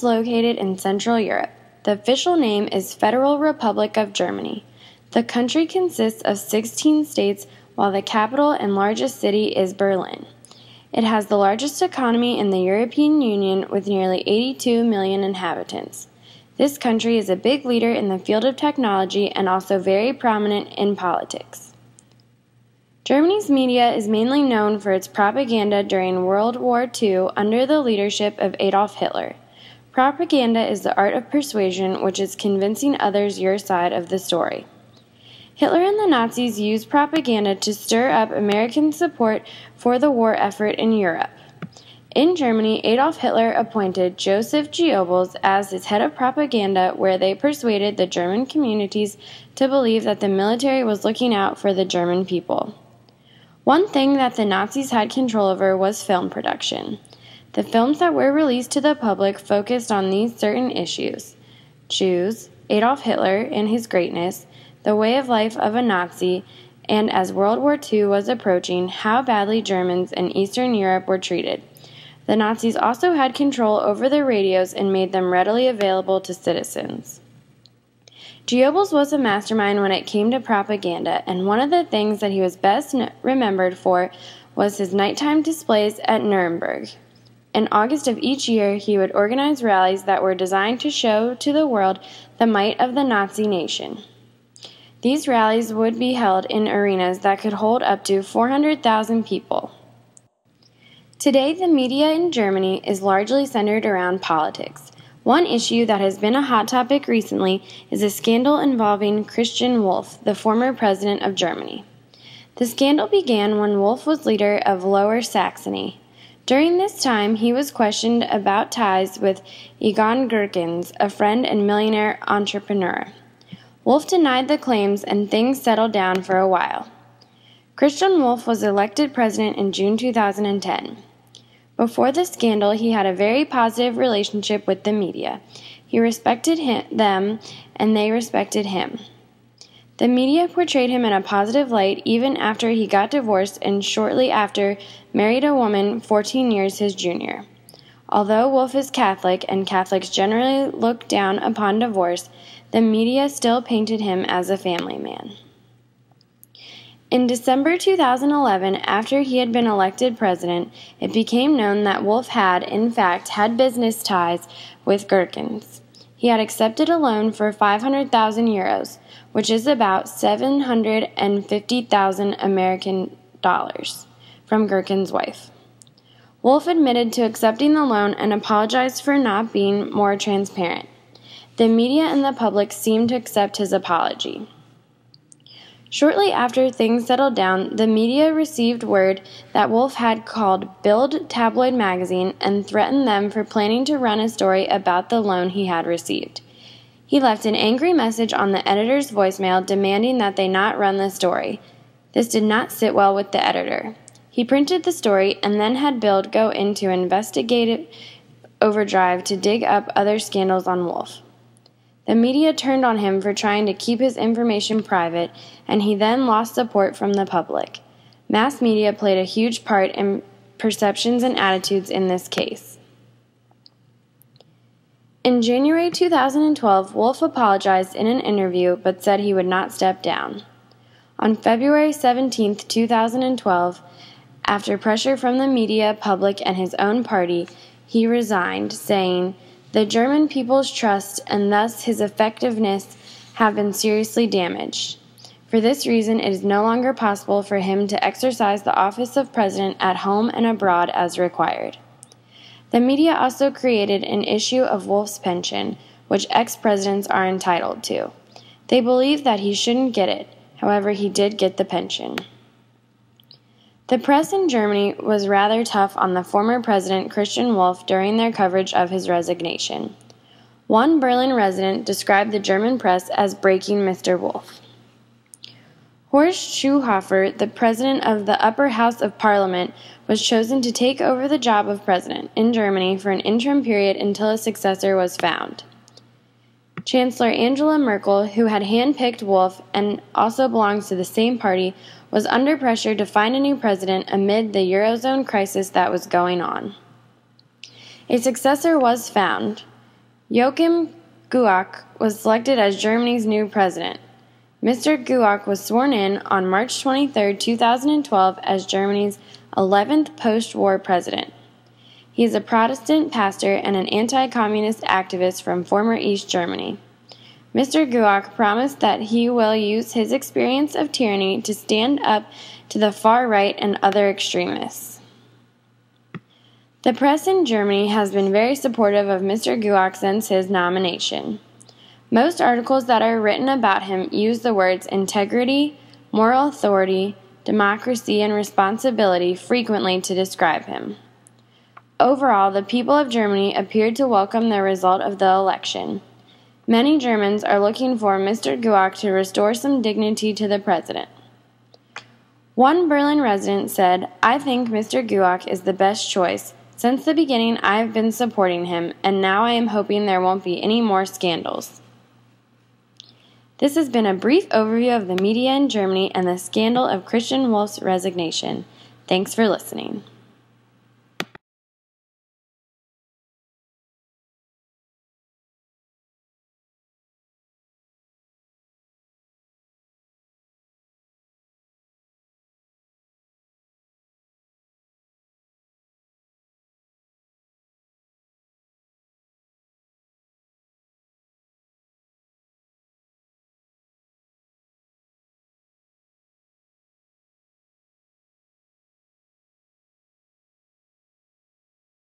located in Central Europe. The official name is Federal Republic of Germany. The country consists of 16 states, while the capital and largest city is Berlin. It has the largest economy in the European Union with nearly 82 million inhabitants. This country is a big leader in the field of technology and also very prominent in politics. Germany's media is mainly known for its propaganda during World War II under the leadership of Adolf Hitler. Propaganda is the art of persuasion, which is convincing others your side of the story. Hitler and the Nazis used propaganda to stir up American support for the war effort in Europe. In Germany, Adolf Hitler appointed Joseph Goebbels as his head of propaganda, where they persuaded the German communities to believe that the military was looking out for the German people. One thing that the Nazis had control over was film production. The films that were released to the public focused on these certain issues: Jews, Adolf Hitler and his greatness, the way of life of a Nazi, and as World War II was approaching, how badly Germans in Eastern Europe were treated. The Nazis also had control over the radios and made them readily available to citizens. Goebbels was a mastermind when it came to propaganda, and one of the things that he was best remembered for was his nighttime displays at Nuremberg. In August of each year, he would organize rallies that were designed to show to the world the might of the Nazi nation. These rallies would be held in arenas that could hold up to 400,000 people. Today, the media in Germany is largely centered around politics. One issue that has been a hot topic recently is a scandal involving Christian Wolff, the former president of Germany. The scandal began when Wolff was leader of Lower Saxony. During this time, he was questioned about ties with Egon Gerkens, a friend and millionaire entrepreneur. Wolff denied the claims, and things settled down for a while. Christian Wolff was elected president in June 2010. Before the scandal, he had a very positive relationship with the media. He respected them, and they respected him. The media portrayed him in a positive light even after he got divorced and shortly after married a woman 14 years his junior. Although Wolff is Catholic, and Catholics generally look down upon divorce, the media still painted him as a family man. In December 2011, after he had been elected president, it became known that Wolff had, in fact, had business ties with Gerkens. He had accepted a loan for 500,000 euros, which is about 750,000 American dollars, from Gerkens' wife. Wolff admitted to accepting the loan and apologized for not being more transparent. The media and the public seemed to accept his apology. Shortly after things settled down, the media received word that Wolff had called Bild tabloid magazine and threatened them for planning to run a story about the loan he had received. He left an angry message on the editor's voicemail demanding that they not run the story. This did not sit well with the editor. He printed the story and then had Bild go into investigative overdrive to dig up other scandals on Wolff. The media turned on him for trying to keep his information private, and he then lost support from the public. Mass media played a huge part in perceptions and attitudes in this case. In January 2012, Wolff apologized in an interview but said he would not step down. On February 17, 2012, after pressure from the media, public, and his own party, he resigned, saying, "The German people's trust and thus his effectiveness have been seriously damaged. For this reason, it is no longer possible for him to exercise the office of president at home and abroad as required." The media also created an issue of Wolff's pension, which ex-presidents are entitled to. They believe that he shouldn't get it. However, he did get the pension. The press in Germany was rather tough on the former president Christian Wolff during their coverage of his resignation. One Berlin resident described the German press as breaking Mr. Wolff. Horst Seehofer, the president of the upper house of parliament, was chosen to take over the job of president in Germany for an interim period until a successor was found. Chancellor Angela Merkel, who had handpicked Wolff and also belongs to the same party, was under pressure to find a new president amid the Eurozone crisis that was going on. A successor was found. Joachim Gauck was selected as Germany's new president. Mr. Gauck was sworn in on March 23, 2012, as Germany's 11th post-war president. He is a Protestant pastor and an anti-communist activist from former East Germany. Mr. Gauck promised that he will use his experience of tyranny to stand up to the far right and other extremists. The press in Germany has been very supportive of Mr. Gauck since his nomination. Most articles that are written about him use the words integrity, moral authority, democracy, and responsibility frequently to describe him. Overall, the people of Germany appeared to welcome the result of the election. Many Germans are looking for Mr. Gauck to restore some dignity to the president. One Berlin resident said, "I think Mr. Gauck is the best choice. Since the beginning, I have been supporting him, and now I am hoping there won't be any more scandals." This has been a brief overview of the media in Germany and the scandal of Christian Wolff's resignation. Thanks for listening.